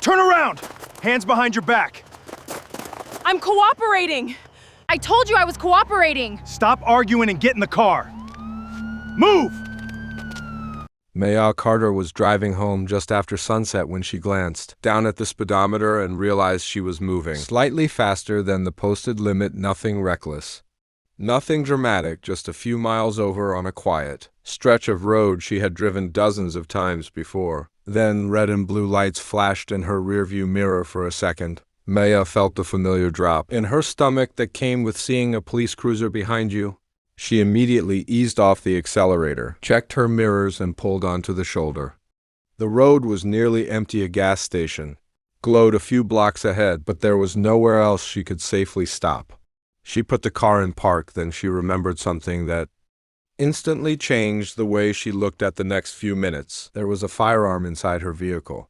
Turn around! Hands behind your back. I'm cooperating! I told you I was cooperating! Stop arguing and get in the car. Move! Maya Carter was driving home just after sunset when she glanced down at the speedometer and realized she was moving slightly faster than the posted limit. Nothing reckless. Nothing dramatic, just a few miles over on a quiet stretch of road she had driven dozens of times before. Then red and blue lights flashed in her rearview mirror for a second. Maya felt the familiar drop in her stomach that came with seeing a police cruiser behind you. She immediately eased off the accelerator, checked her mirrors, and pulled onto the shoulder. The road was nearly empty. A gas station glowed a few blocks ahead, but there was nowhere else she could safely stop. She put the car in park, then she remembered something that instantly changed the way she looked at the next few minutes. There was a firearm inside her vehicle.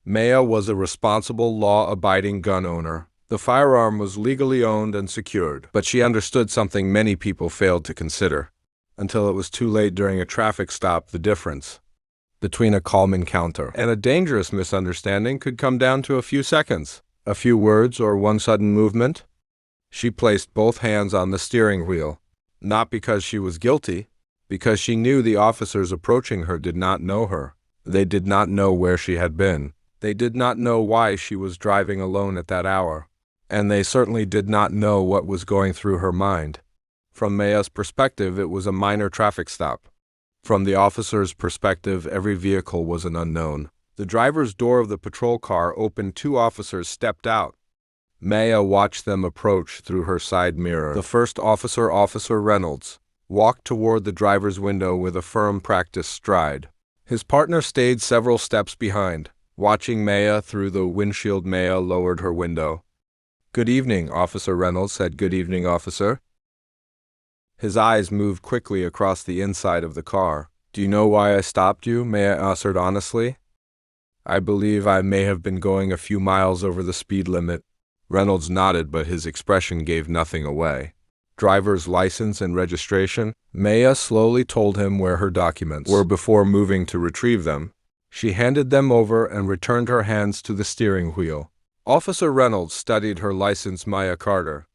Maya was a responsible, law-abiding gun owner. The firearm was legally owned and secured, but she understood something many people failed to consider, until it was too late during a traffic stop. The difference between a calm encounter and a dangerous misunderstanding could come down to a few seconds, a few words, or one sudden movement. She placed both hands on the steering wheel, not because she was guilty, because she knew the officers approaching her did not know her. They did not know where she had been. They did not know why she was driving alone at that hour. And they certainly did not know what was going through her mind. From Maya's perspective, it was a minor traffic stop. From the officer's perspective, every vehicle was an unknown. The driver's door of the patrol car opened. 2 officers stepped out. Maya watched them approach through her side mirror. The first officer, Officer Reynolds, walked toward the driver's window with a firm, practiced stride. His partner stayed several steps behind, watching Maya through the windshield. Maya lowered her window. "Good evening," Officer Reynolds said. "Good evening, officer." His eyes moved quickly across the inside of the car. "Do you know why I stopped you?" Maya answered honestly. "I believe I may have been going a few miles over the speed limit." Reynolds nodded, but his expression gave nothing away. "Driver's license and registration?" Maya slowly told him where her documents were before moving to retrieve them. She handed them over and returned her hands to the steering wheel. Officer Reynolds studied her license. Maya Carter.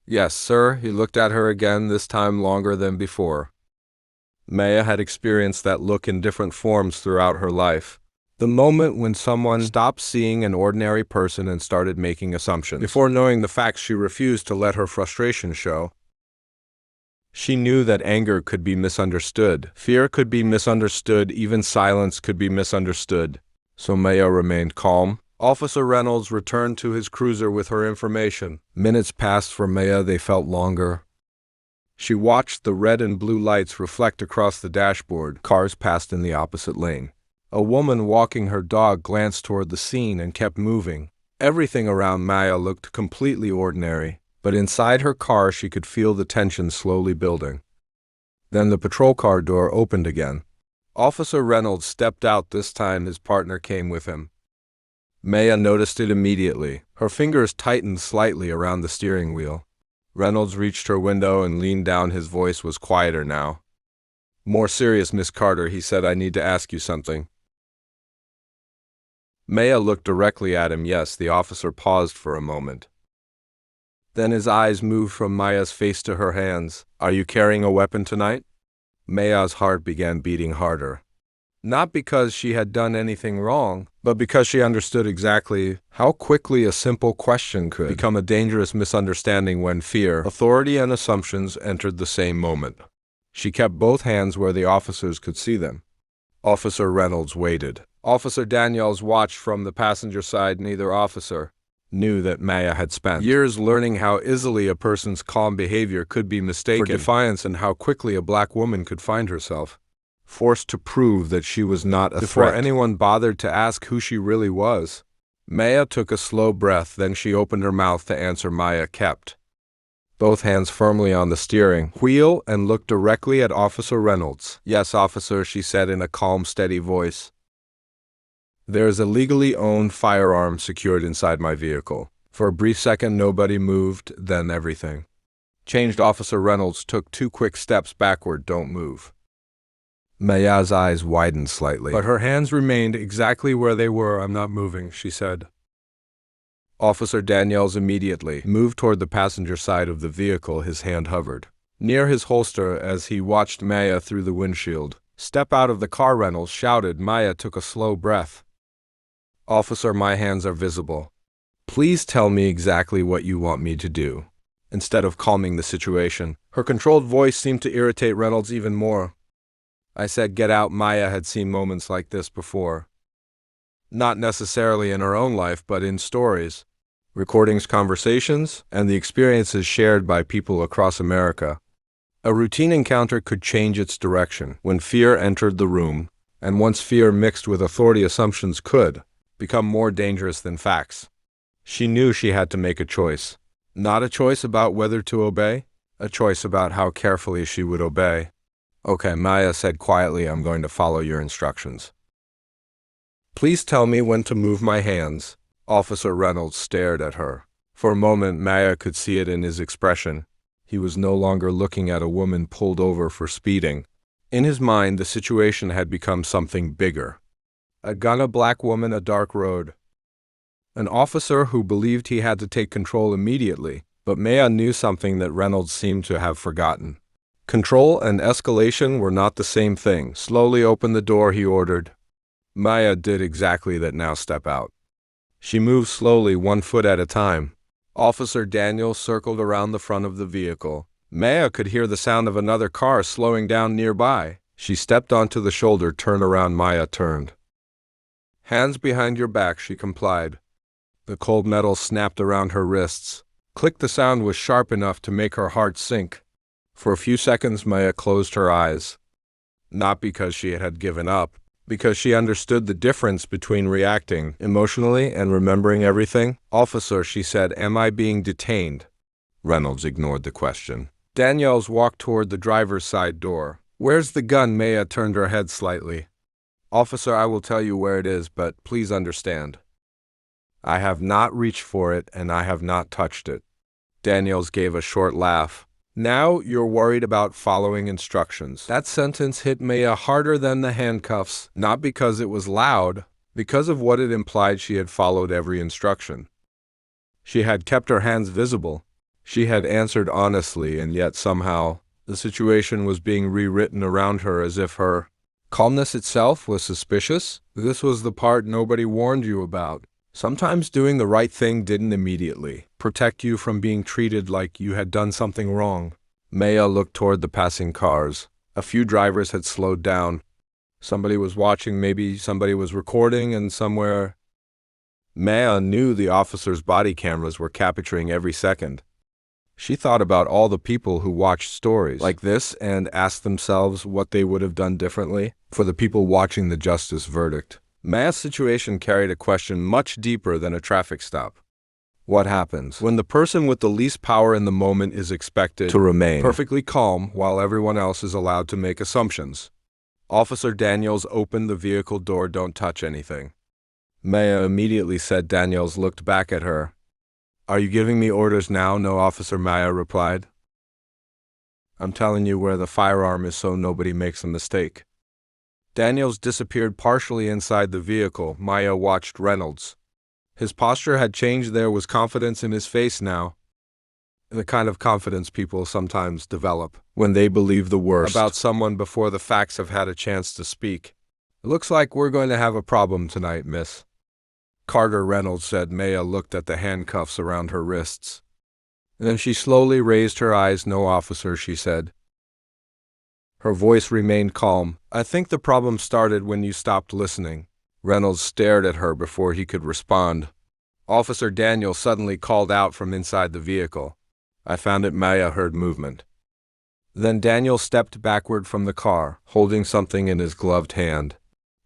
"Yes, sir." He looked at her again, this time longer than before. Maya had experienced that look in different forms throughout her life. The moment when someone stopped seeing an ordinary person and started making assumptions. Before knowing the facts, she refused to let her frustration show. She knew that anger could be misunderstood, fear could be misunderstood, even silence could be misunderstood. So Maya remained calm. Officer Reynolds returned to his cruiser with her information. Minutes passed for Maya. They felt longer. She watched the red and blue lights reflect across the dashboard. Cars passed in the opposite lane. A woman walking her dog glanced toward the scene and kept moving. Everything around Maya looked completely ordinary, but inside her car she could feel the tension slowly building. Then the patrol car door opened again. Officer Reynolds stepped out. This time his partner came with him. Maya noticed it immediately. Her fingers tightened slightly around the steering wheel. Reynolds reached her window and leaned down. His voice was quieter now. "More serious, Miss Carter," he said. "I need to ask you something." Maya looked directly at him. "Yes." The officer paused for a moment. Then his eyes moved from Maya's face to her hands. "Are you carrying a weapon tonight?" Maya's heart began beating harder. Not because she had done anything wrong, but because she understood exactly how quickly a simple question could become a dangerous misunderstanding when fear, authority, and assumptions entered the same moment. She kept both hands where the officers could see them. Officer Reynolds waited. Officer Daniels watched from the passenger side. Neither officer knew that Maya had spent years learning how easily a person's calm behavior could be mistaken for defiance and how quickly a black woman could find herself forced to prove that she was not a threat. Before anyone bothered to ask who she really was, Maya took a slow breath. Then she opened her mouth to answer. Maya kept both hands firmly on the steering wheel and looked directly at Officer Reynolds. "Yes, officer," she said in a calm, steady voice. "There is a legally owned firearm secured inside my vehicle." For a brief second, nobody moved, then everything changed. Officer Reynolds took 2 quick steps backward. "Don't move." Maya's eyes widened slightly, but her hands remained exactly where they were. "I'm not moving," she said. Officer Daniels immediately moved toward the passenger side of the vehicle. His hand hovered near his holster as he watched Maya through the windshield. "Step out of the car," Reynolds shouted. Maya took a slow breath. "Officer, my hands are visible. Please tell me exactly what you want me to do." Instead of calming the situation, her controlled voice seemed to irritate Reynolds even more. "I said get out." Maya had seen moments like this before. Not necessarily in her own life, but in stories, recordings, conversations, and the experiences shared by people across America. A routine encounter could change its direction when fear entered the room, and once fear mixed with authority, assumptions could become more dangerous than facts. She knew she had to make a choice. Not a choice about whether to obey, a choice about how carefully she would obey. "Okay," Maya said quietly, "I'm going to follow your instructions. Please tell me when to move my hands." Officer Reynolds stared at her. For a moment, Maya could see it in his expression. He was no longer looking at a woman pulled over for speeding. In his mind, the situation had become something bigger. A gun, a black woman, a dark road. An officer who believed he had to take control immediately, but Maya knew something that Reynolds seemed to have forgotten. Control and escalation were not the same thing. "Slowly open the door," he ordered. Maya did exactly that. "Now step out." She moved slowly, 1 foot at a time. Officer Daniels circled around the front of the vehicle. Maya could hear the sound of another car slowing down nearby. She stepped onto the shoulder. "Turn around." Maya turned. "Hands behind your back," she complied. The cold metal snapped around her wrists. Click. The sound was sharp enough to make her heart sink. For a few seconds, Maya closed her eyes. Not because she had given up, because she understood the difference between reacting emotionally and remembering everything. "Officer," she said, "am I being detained?" Reynolds ignored the question. Daniels walked toward the driver's side door. "Where's the gun?" Maya turned her head slightly. "Officer, I will tell you where it is, but please understand. I have not reached for it, and I have not touched it." Daniels gave a short laugh. "Now you're worried about following instructions." That sentence hit Maya harder than the handcuffs, not because it was loud, because of what it implied. She had followed every instruction. She had kept her hands visible. She had answered honestly, and yet somehow the situation was being rewritten around her as if her calmness itself was suspicious. This was the part nobody warned you about. Sometimes doing the right thing didn't immediately protect you from being treated like you had done something wrong. Maya looked toward the passing cars. A few drivers had slowed down. Somebody was watching, maybe somebody was recording, and somewhere Maya knew the officers' body cameras were capturing every second. She thought about all the people who watched stories like this and asked themselves what they would have done differently for the people watching the justice verdict. Maya's situation carried a question much deeper than a traffic stop. What happens when the person with the least power in the moment is expected to remain perfectly calm while everyone else is allowed to make assumptions? Officer Daniels opened the vehicle door. "Don't touch anything." Maya immediately said. Daniels looked back at her. "Are you giving me orders now?" "No, officer," Maya replied. "I'm telling you where the firearm is so nobody makes a mistake." Daniels disappeared partially inside the vehicle. Maya watched Reynolds. His posture had changed. There was confidence in his face now. The kind of confidence people sometimes develop when they believe the worst about someone before the facts have had a chance to speak. "It looks like we're going to have a problem tonight, miss," Carter Reynolds said. Maya looked at the handcuffs around her wrists. And then she slowly raised her eyes. "No, officer," she said. Her voice remained calm. "I think the problem started when you stopped listening." Reynolds stared at her before he could respond. Officer Daniel suddenly called out from inside the vehicle. "I found it." Maya heard movement. Then Daniel stepped backward from the car, holding something in his gloved hand.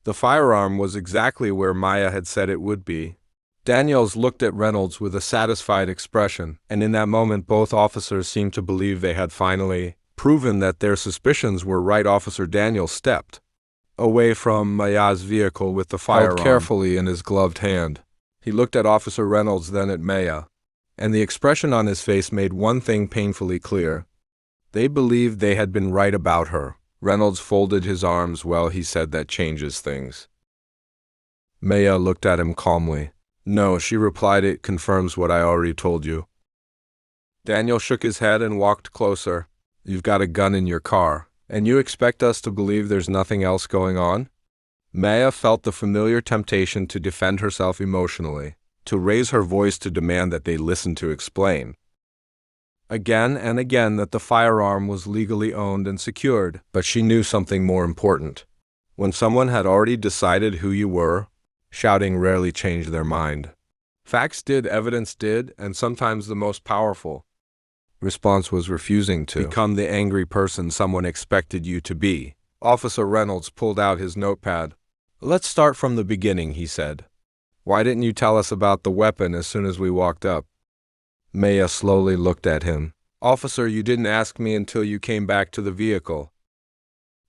The firearm was exactly where Maya had said it would be. Daniels looked at Reynolds with a satisfied expression, and in that moment both officers seemed to believe they had finally proven that their suspicions were right. Officer Daniels stepped away from Maya's vehicle with the firearm held carefully in his gloved hand. He looked at Officer Reynolds, then at Maya, and the expression on his face made one thing painfully clear. They believed they had been right about her. Reynolds folded his arms. Well, he said that changes things. Maya looked at him calmly. No, she replied, it confirms what I already told you. Daniel shook his head and walked closer. You've got a gun in your car, and you expect us to believe there's nothing else going on? Maya felt the familiar temptation to defend herself emotionally, to raise her voice to demand that they listen to explain. Again and again that the firearm was legally owned and secured, but she knew something more important. When someone had already decided who you were, shouting rarely changed their mind. Facts did, evidence did, and sometimes the most powerful response was refusing to become the angry person someone expected you to be. Officer Reynolds pulled out his notepad. Let's start from the beginning, he said. Why didn't you tell us about the weapon as soon as we walked up? Maya slowly looked at him. Officer, you didn't ask me until you came back to the vehicle.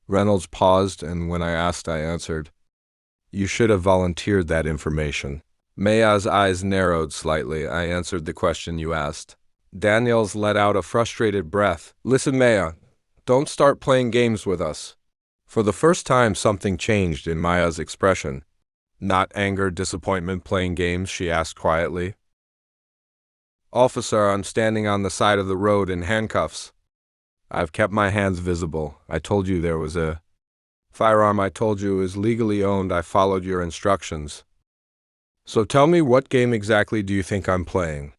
Reynolds paused, and when I asked, I answered. You should have volunteered that information. Maya's eyes narrowed slightly. I answered the question you asked. Daniels let out a frustrated breath. Listen, Maya, don't start playing games with us. For the first time, something changed in Maya's expression. Not anger, disappointment, playing games, she asked quietly. Officer, I'm standing on the side of the road in handcuffs. I've kept my hands visible. I told you there was a firearm. I told you is legally owned. I followed your instructions. So tell me, what game exactly do you think I'm playing?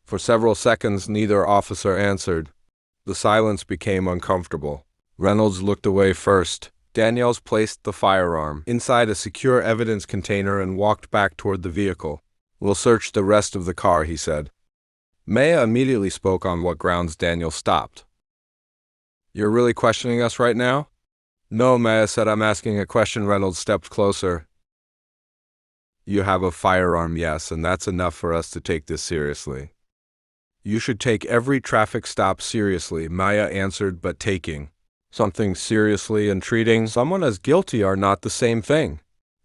For several seconds, neither officer answered. The silence became uncomfortable. Reynolds looked away first. Daniels placed the firearm inside a secure evidence container and walked back toward the vehicle. We'll search the rest of the car, he said. Maya immediately spoke. On what grounds? Daniel stopped. You're really questioning us right now? No, Maya said. I'm asking a question. Reynolds stepped closer. You have a firearm, yes, and that's enough for us to take this seriously. You should take every traffic stop seriously, Maya answered, but taking something seriously and treating someone as guilty are not the same thing.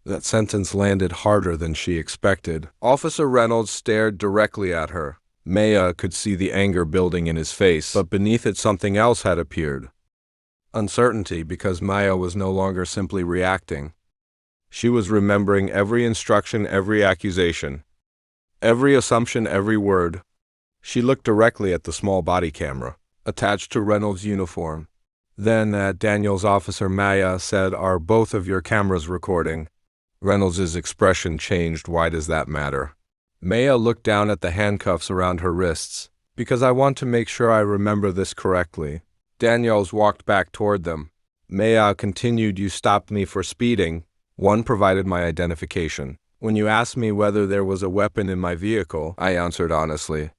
That sentence landed harder than she expected. Officer Reynolds stared directly at her. Maya could see the anger building in his face, but beneath it something else had appeared. Uncertainty, because Maya was no longer simply reacting. She was remembering every instruction, every accusation, every assumption, every word. She looked directly at the small body camera, attached to Reynolds' uniform. Then at Daniels' officer, Maya said, Are both of your cameras recording? Reynolds' expression changed. Why does that matter? Maya looked down at the handcuffs around her wrists. Because I want to make sure I remember this correctly. Daniels walked back toward them. Maya continued, You stopped me for speeding. One provided my identification. When you asked me whether there was a weapon in my vehicle, I answered honestly.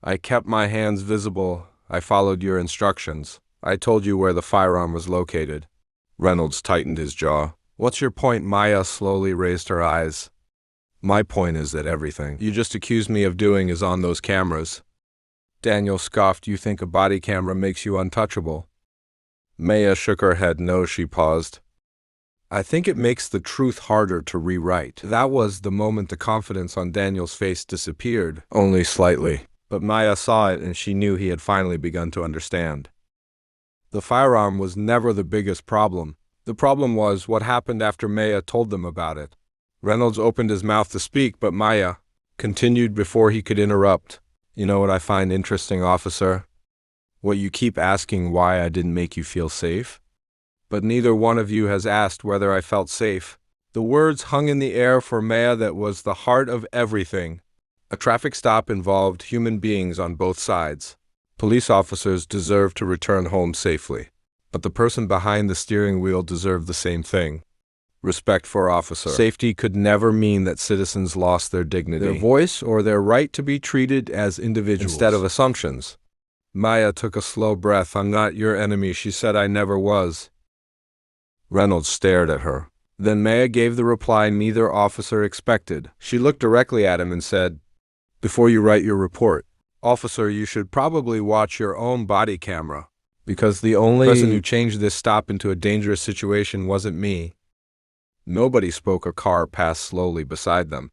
I kept my hands visible. I followed your instructions. I told you where the firearm was located. Reynolds tightened his jaw. What's your point? Maya slowly raised her eyes. My point is that everything you just accused me of doing is on those cameras. Daniel scoffed. You think a body camera makes you untouchable? Maya shook her head. No, she paused. I think it makes the truth harder to rewrite. That was the moment the confidence on Daniel's face disappeared, only slightly. But Maya saw it, and she knew he had finally begun to understand. The firearm was never the biggest problem. The problem was what happened after Maya told them about it. Reynolds opened his mouth to speak, but Maya continued before he could interrupt. You know what I find interesting, officer? What you keep asking why I didn't make you feel safe? But neither one of you has asked whether I felt safe. The words hung in the air for Maya. That was the heart of everything. A traffic stop involved human beings on both sides. Police officers deserve to return home safely. But the person behind the steering wheel deserved the same thing. Respect for officer. Safety could never mean that citizens lost their dignity, their voice, or their right to be treated as individuals instead of assumptions. Maya took a slow breath. I'm not your enemy, she said. I never was. Reynolds stared at her. Then Maya gave the reply neither officer expected. She looked directly at him and said, Before you write your report, officer, you should probably watch your own body camera. Because the only person who changed this stop into a dangerous situation wasn't me. Nobody spoke. A car passed slowly beside them.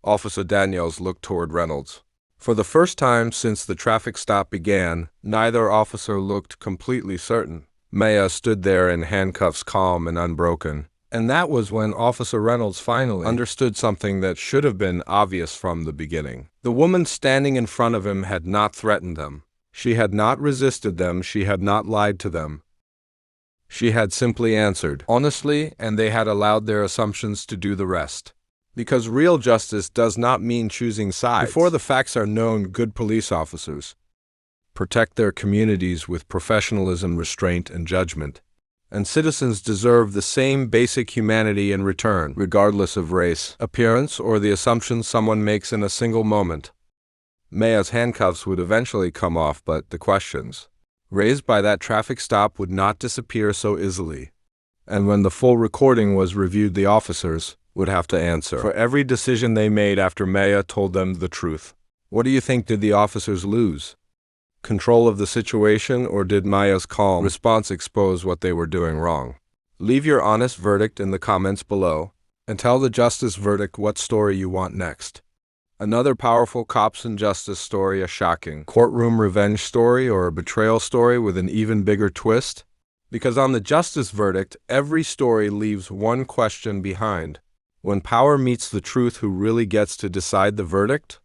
Officer Daniels looked toward Reynolds. For the first time since the traffic stop began, neither officer looked completely certain. Maya stood there in handcuffs, calm and unbroken. And that was when Officer Reynolds finally understood something that should have been obvious from the beginning. The woman standing in front of him had not threatened them. She had not resisted them. She had not lied to them. She had simply answered honestly, and they had allowed their assumptions to do the rest. Because real justice does not mean choosing sides. Before the facts are known, good police officers protect their communities with professionalism, restraint, and judgment. And citizens deserve the same basic humanity in return, regardless of race, appearance, or the assumptions someone makes in a single moment. Maya's handcuffs would eventually come off, but the questions raised by that traffic stop would not disappear so easily. And when the full recording was reviewed, the officers would have to answer for every decision they made after Maya told them the truth. What do you think did the officers lose? Control of the situation, or did Maya's calm response expose what they were doing wrong? Leave your honest verdict in the comments below, and tell the justice verdict what story you want next. Another powerful cops and justice story, a shocking courtroom revenge story, or a betrayal story with an even bigger twist? Because on the justice verdict, every story leaves one question behind. When power meets the truth, who really gets to decide the verdict?